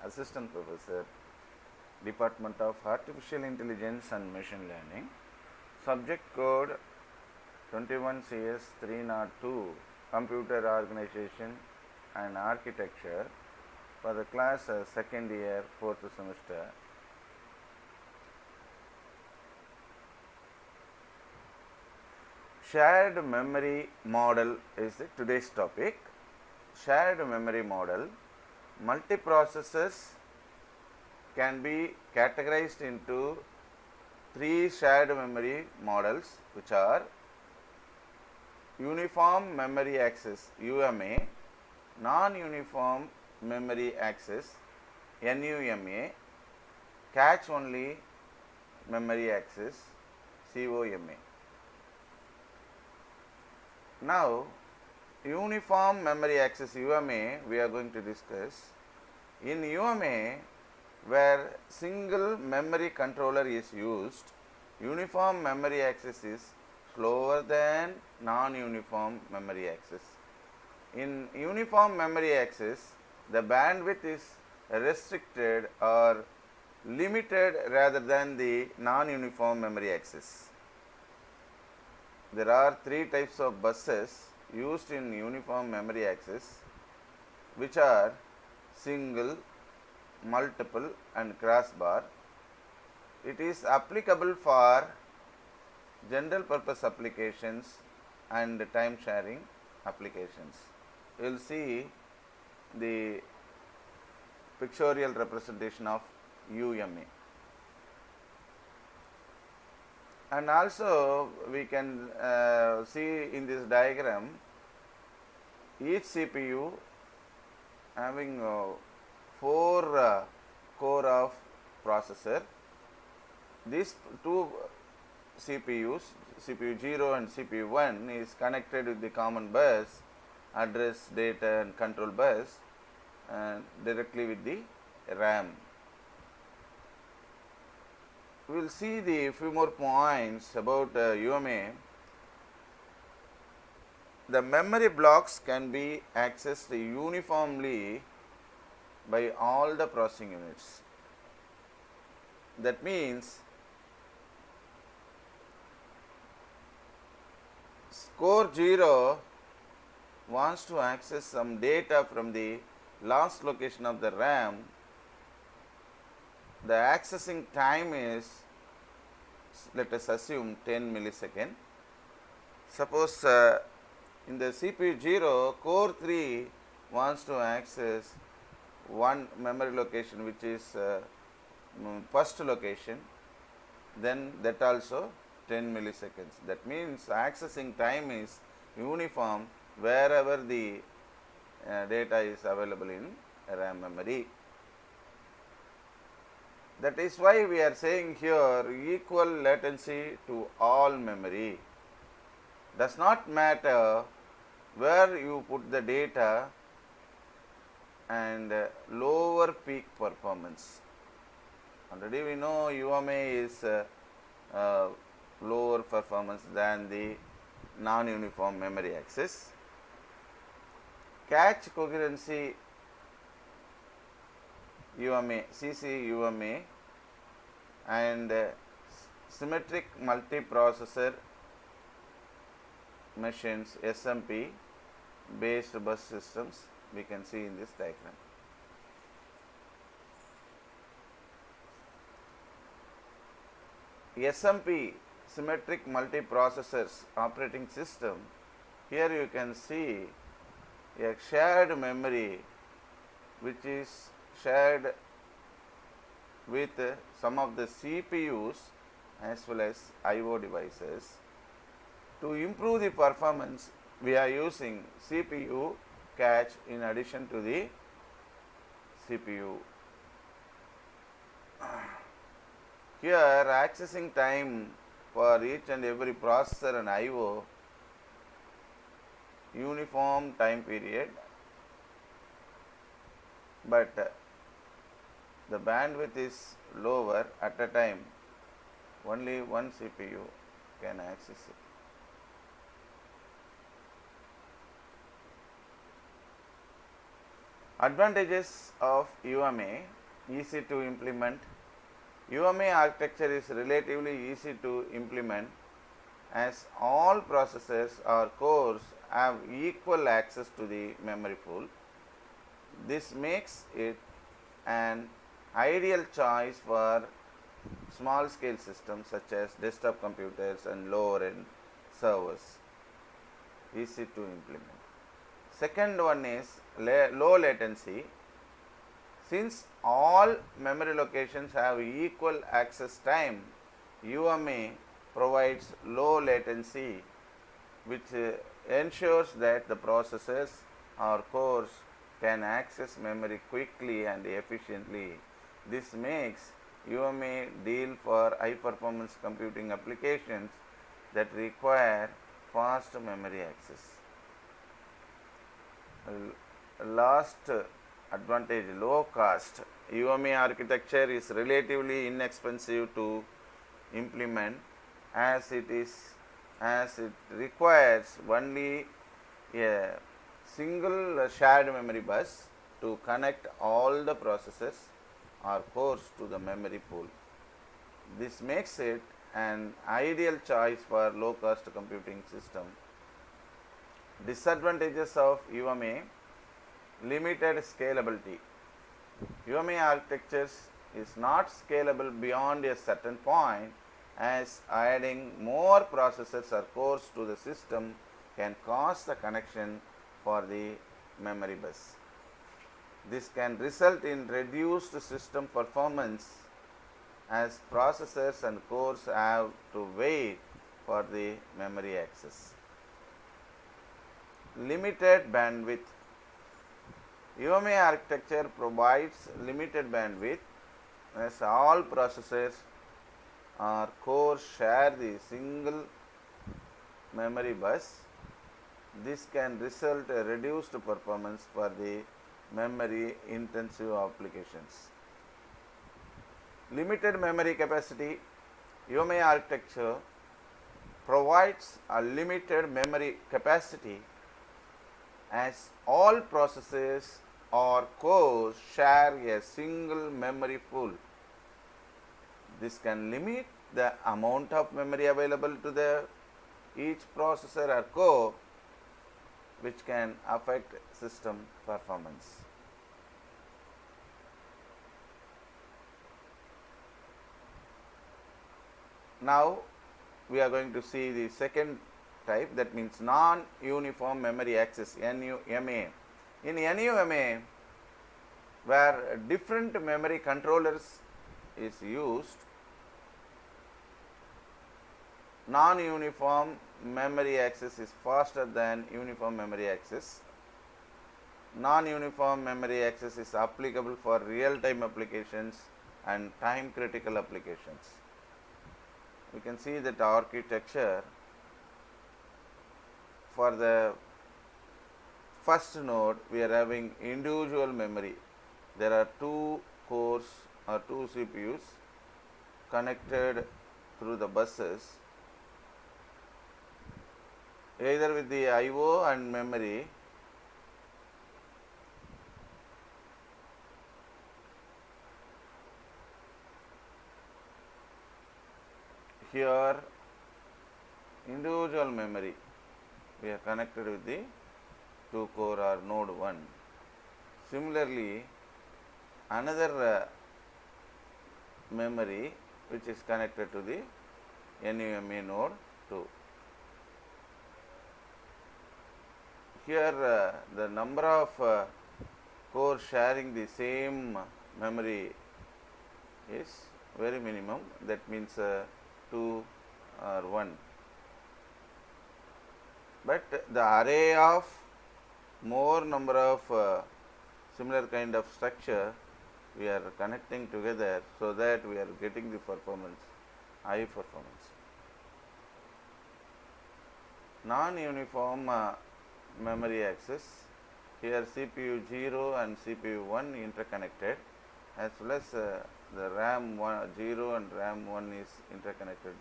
Assistant Professor, Department of Artificial Intelligence and Machine Learning, subject code 21 CS 302, Computer Organization and Architecture, for the class second year, 4th semester. Shared memory model is today's topic. Shared memory model. Multiprocessors can be categorized into three shared memory models, which are Uniform Memory Access UMA, Non-Uniform Memory Access NUMA, Cache Only Memory Access COMA. Now, Uniform Memory Access UMA we are going to discuss. In UMA, where single memory controller is used, uniform memory access is slower than non-uniform memory access. In uniform memory access, the bandwidth is restricted or limited rather than the non-uniform memory access. There are three types of buses used in uniform memory access, which are single, multiple and crossbar. It is applicable for general purpose applications and time sharing applications. You will see the pictorial representation of UMA. And also we can see in this diagram each CPU having 4 core of processor. These two CPUs, CPU 0 and CPU 1, is connected with the common bus, address, data and control bus, directly with the RAM. We will see the few more points about UMA. The memory blocks can be accessed uniformly by all the processing units. That means core 0 wants to access some data from the last location of the RAM. The accessing time is, let us assume, 10 millisecond. Suppose in the CPU 0, core 3 wants to access one memory location, which is first location, then that also 10 milliseconds. That means accessing time is uniform wherever the data is available in RAM memory. That is why we are saying here equal latency to all memory. Does not matter where you put the data, and lower peak performance. Already we know UMA is lower performance than the non-uniform memory access. Cache coherency UMA, CC UMA, and symmetric multiprocessor machines, SMP based bus systems, we can see in this diagram. SMP, symmetric multiprocessors operating system, here you can see a shared memory which is shared with some of the CPUs as well as IO devices. To improve the performance, we are using CPU cache in addition to the CPU. Here, accessing time for each and every processor and IO, uniform time period, but the bandwidth is lower. At a time, only one CPU can access it. Advantages of UMA: easy to implement. UMA architecture is relatively easy to implement as all processors or cores have equal access to the memory pool. This makes it an ideal choice for small scale systems such as desktop computers and lower end servers. Easy to implement. Second one is low latency. Since all memory locations have equal access time, UMA provides low latency, which ensures that the processors or cores can access memory quickly and efficiently. This makes UMA deal for high performance computing applications that require fast memory access. Last advantage, low cost. UMA architecture is relatively inexpensive to implement as it requires only a single shared memory bus to connect all the processors or cores to the memory pool. This makes it an ideal choice for low cost computing system. Disadvantages of UMA: limited scalability. UMA architectures is not scalable beyond a certain point, as adding more processors or cores to the system can cause the connection for the memory bus. This can result in reduced system performance as processors and cores have to wait for the memory access. Limited bandwidth. UMA architecture provides limited bandwidth as all processors or cores share the single memory bus. This can result in reduced performance for the memory intensive applications. Limited memory capacity. UMA architecture provides a limited memory capacity as all processors or cores share a single memory pool. This can limit the amount of memory available to each processor or core, which can affect system performance. Now we are going to see the second type, that means non-uniform memory access, NUMA. In NUMA, where different memory controllers is used, non-uniform memory access is faster than uniform memory access. Non-uniform memory access is applicable for real-time applications and time-critical applications. We can see that architecture for the first node, we are having individual memory. There are two cores or two CPUs connected through the buses, either with the IO and memory. Here, individual memory, we are connected with the 2 core or node 1. Similarly, another memory which is connected to the NUMA node 2. Here the number of cores sharing the same memory is very minimum, that means 2 or 1. But the array of more number of similar kind of structure we are connecting together, so that we are getting the performance, high performance. Non-uniform memory access, here CPU 0 and CPU 1 interconnected, as well as the RAM 0 and RAM 1 is interconnected